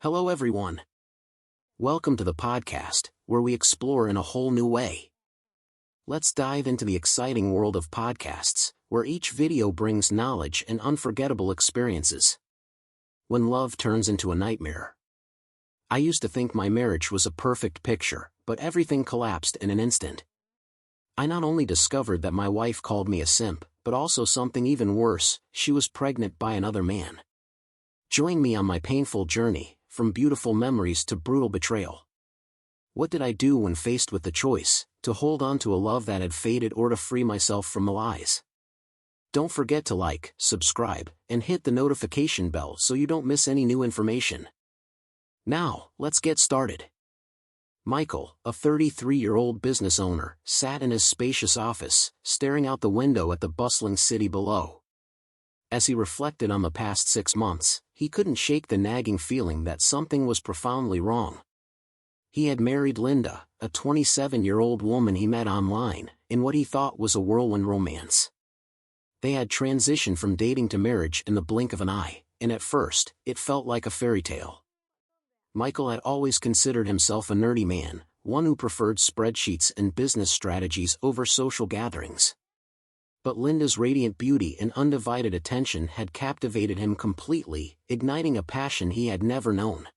Hello everyone. Welcome to the podcast, where we explore in a whole new way. Let's dive into the exciting world of podcasts, where each video brings knowledge and unforgettable experiences. When love turns into a nightmare. I used to think my marriage was a perfect picture, but everything collapsed in an instant. I not only discovered that my wife called me a simp, but also something even worse, she was pregnant by another man. Join me on my painful journey, from beautiful memories to brutal betrayal. What did I do when faced with the choice, to hold on to a love that had faded or to free myself from the lies? Don't forget to like, subscribe, and hit the notification bell so you don't miss any new information. Now, let's get started. Michael, a 33-year-old business owner, sat in his spacious office, staring out the window at the bustling city below. As he reflected on the past 6 months, he couldn't shake the nagging feeling that something was profoundly wrong. He had married Linda, a 27-year-old woman he met online, in what he thought was a whirlwind romance. They had transitioned from dating to marriage in the blink of an eye, and at first, it felt like a fairy tale. Michael had always considered himself a nerdy man, one who preferred spreadsheets and business strategies over social gatherings. But Linda's radiant beauty and undivided attention had captivated him completely, igniting a passion he had never known.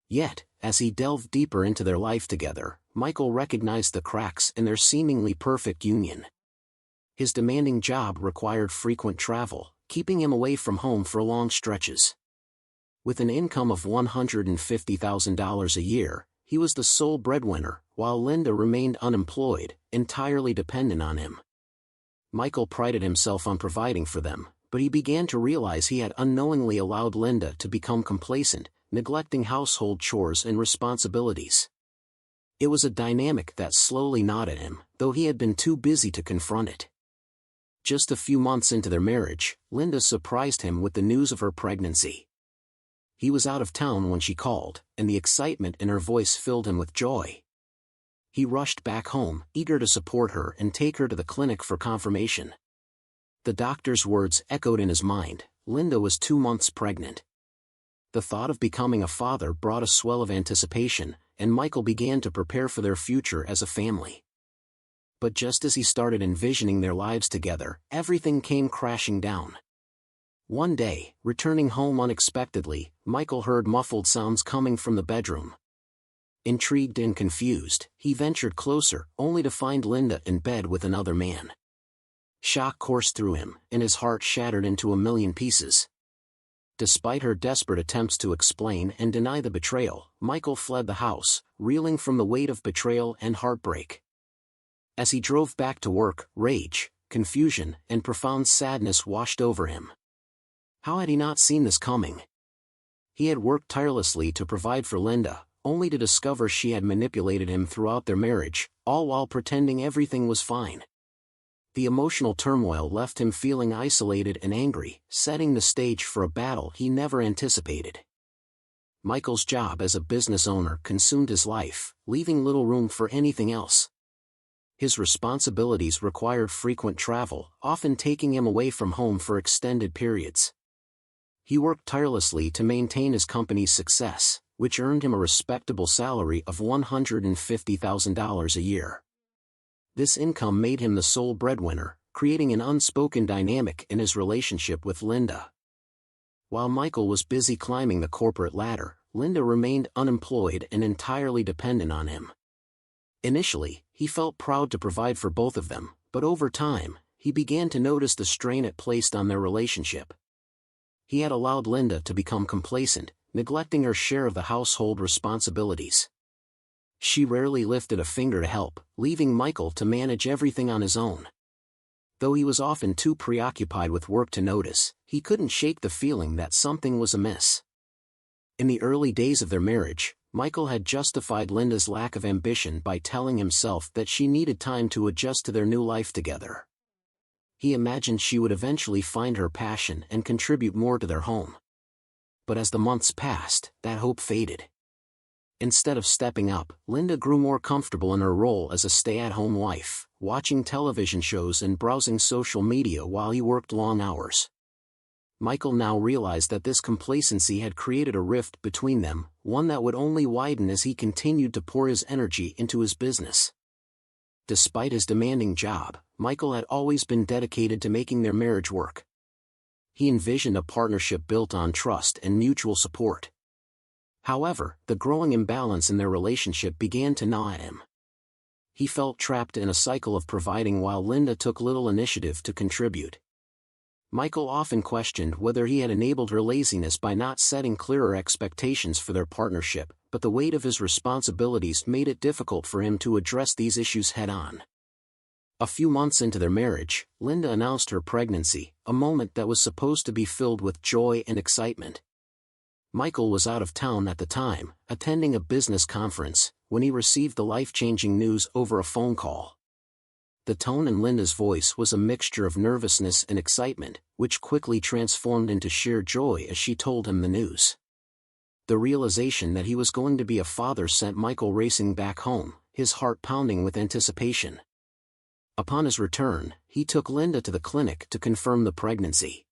Yet, as he delved deeper into their life together, Michael recognized the cracks in their seemingly perfect union. His demanding job required frequent travel, keeping him away from home for long stretches. With an income of $150,000 a year, he was the sole breadwinner, while Linda remained unemployed, entirely dependent on him. Michael prided himself on providing for them, but he began to realize he had unknowingly allowed Linda to become complacent, neglecting household chores and responsibilities. It was a dynamic that slowly gnawed at him, though he had been too busy to confront it. Just a few months into their marriage, Linda surprised him with the news of her pregnancy. He was out of town when she called, and the excitement in her voice filled him with joy. He rushed back home, eager to support her and take her to the clinic for confirmation. The doctor's words echoed in his mind: Linda was 2 months pregnant. The thought of becoming a father brought a swell of anticipation, and Michael began to prepare for their future as a family. But just as he started envisioning their lives together, everything came crashing down. One day, returning home unexpectedly, Michael heard muffled sounds coming from the bedroom. Intrigued and confused, he ventured closer, only to find Linda in bed with another man. Shock coursed through him, and his heart shattered into a million pieces. Despite her desperate attempts to explain and deny the betrayal, Michael fled the house, reeling from the weight of betrayal and heartbreak. As he drove back to work, rage, confusion, and profound sadness washed over him. How had he not seen this coming? He had worked tirelessly to provide for Linda, only to discover she had manipulated him throughout their marriage, all while pretending everything was fine. The emotional turmoil left him feeling isolated and angry, setting the stage for a battle he never anticipated. Michael's job as a business owner consumed his life, leaving little room for anything else. His responsibilities required frequent travel, often taking him away from home for extended periods. He worked tirelessly to maintain his company's success, which earned him a respectable salary of $150,000 a year. This income made him the sole breadwinner, creating an unspoken dynamic in his relationship with Linda. While Michael was busy climbing the corporate ladder, Linda remained unemployed and entirely dependent on him. Initially, he felt proud to provide for both of them, but over time, he began to notice the strain it placed on their relationship. He had allowed Linda to become complacent, neglecting her share of the household responsibilities. She rarely lifted a finger to help, leaving Michael to manage everything on his own. Though he was often too preoccupied with work to notice, he couldn't shake the feeling that something was amiss. In the early days of their marriage, Michael had justified Linda's lack of ambition by telling himself that she needed time to adjust to their new life together. He imagined she would eventually find her passion and contribute more to their home. But as the months passed, that hope faded. Instead of stepping up, Linda grew more comfortable in her role as a stay-at-home wife, watching television shows and browsing social media while he worked long hours. Michael now realized that this complacency had created a rift between them, one that would only widen as he continued to pour his energy into his business. Despite his demanding job, Michael had always been dedicated to making their marriage work. He envisioned a partnership built on trust and mutual support. However, the growing imbalance in their relationship began to gnaw at him. He felt trapped in a cycle of providing while Linda took little initiative to contribute. Michael often questioned whether he had enabled her laziness by not setting clearer expectations for their partnership, but the weight of his responsibilities made it difficult for him to address these issues head-on. A few months into their marriage, Linda announced her pregnancy, a moment that was supposed to be filled with joy and excitement. Michael was out of town at the time, attending a business conference, when he received the life-changing news over a phone call. The tone in Linda's voice was a mixture of nervousness and excitement, which quickly transformed into sheer joy as she told him the news. The realization that he was going to be a father sent Michael racing back home, his heart pounding with anticipation. Upon his return, he took Linda to the clinic to confirm the pregnancy.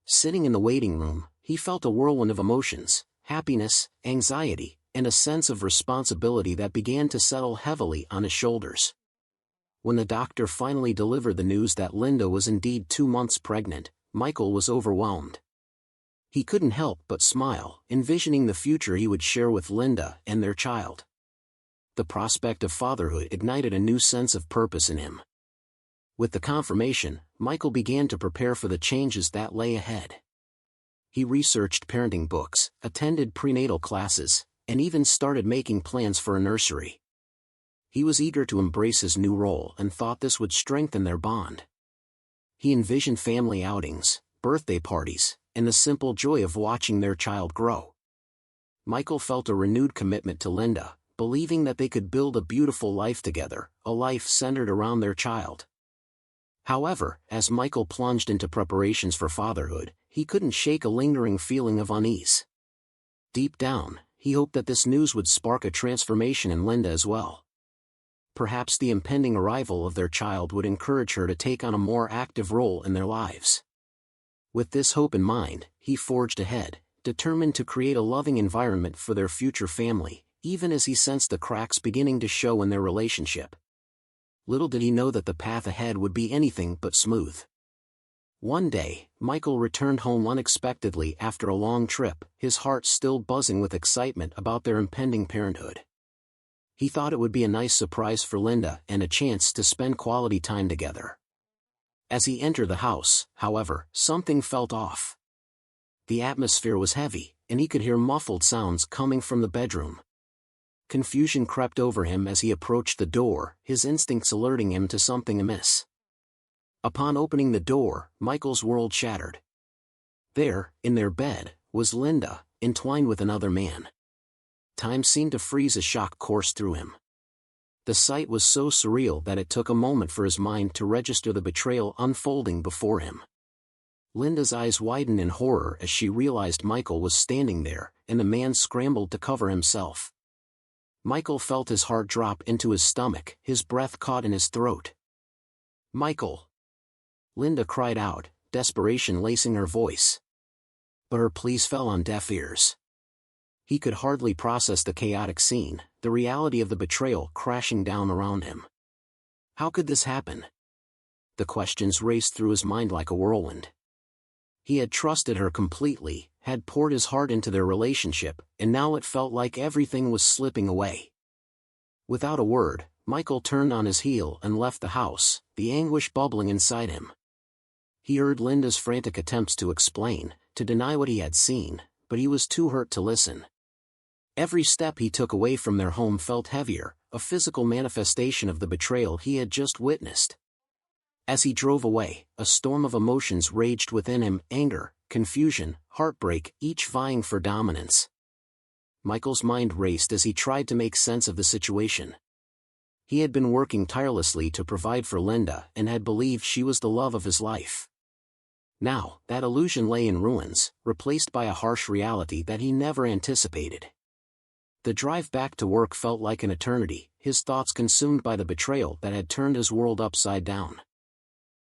Sitting in the waiting room, he felt a whirlwind of emotions, happiness, anxiety, and a sense of responsibility that began to settle heavily on his shoulders. When the doctor finally delivered the news that Linda was indeed 2 months pregnant, Michael was overwhelmed. He couldn't help but smile, envisioning the future he would share with Linda and their child. The prospect of fatherhood ignited a new sense of purpose in him. With the confirmation, Michael began to prepare for the changes that lay ahead. He researched parenting books, attended prenatal classes, and even started making plans for a nursery. He was eager to embrace his new role and thought this would strengthen their bond. He envisioned family outings, birthday parties, and the simple joy of watching their child grow. Michael felt a renewed commitment to Linda, believing that they could build a beautiful life together, a life centered around their child. However, as Michael plunged into preparations for fatherhood, he couldn't shake a lingering feeling of unease. Deep down, he hoped that this news would spark a transformation in Linda as well. Perhaps the impending arrival of their child would encourage her to take on a more active role in their lives. With this hope in mind, he forged ahead, determined to create a loving environment for their future family, even as he sensed the cracks beginning to show in their relationship. Little did he know that the path ahead would be anything but smooth. One day, Michael returned home unexpectedly after a long trip, his heart still buzzing with excitement about their impending parenthood. He thought it would be a nice surprise for Linda and a chance to spend quality time together. As he entered the house, however, something felt off. The atmosphere was heavy, and he could hear muffled sounds coming from the bedroom. Confusion crept over him as he approached the door, his instincts alerting him to something amiss. Upon opening the door, Michael's world shattered. There, in their bed, was Linda, entwined with another man. Time seemed to freeze as shock coursed through him. The sight was so surreal that it took a moment for his mind to register the betrayal unfolding before him. Linda's eyes widened in horror as she realized Michael was standing there, and the man scrambled to cover himself. Michael felt his heart drop into his stomach, his breath caught in his throat. "Michael!" Linda cried out, desperation lacing her voice. But her pleas fell on deaf ears. He could hardly process the chaotic scene, the reality of the betrayal crashing down around him. How could this happen? The questions raced through his mind like a whirlwind. He had trusted her completely, had poured his heart into their relationship, and now it felt like everything was slipping away. Without a word, Michael turned on his heel and left the house, the anguish bubbling inside him. He heard Linda's frantic attempts to explain, to deny what he had seen, but he was too hurt to listen. Every step he took away from their home felt heavier, a physical manifestation of the betrayal he had just witnessed. As he drove away, a storm of emotions raged within him, anger, confusion, heartbreak, each vying for dominance. Michael's mind raced as he tried to make sense of the situation. He had been working tirelessly to provide for Linda and had believed she was the love of his life. Now, that illusion lay in ruins, replaced by a harsh reality that he never anticipated. The drive back to work felt like an eternity, his thoughts consumed by the betrayal that had turned his world upside down.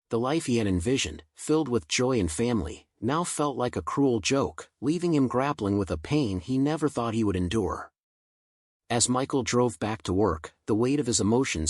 The life he had envisioned, filled with joy and family, now felt like a cruel joke, leaving him grappling with a pain he never thought he would endure. As Michael drove back to work, the weight of his emotions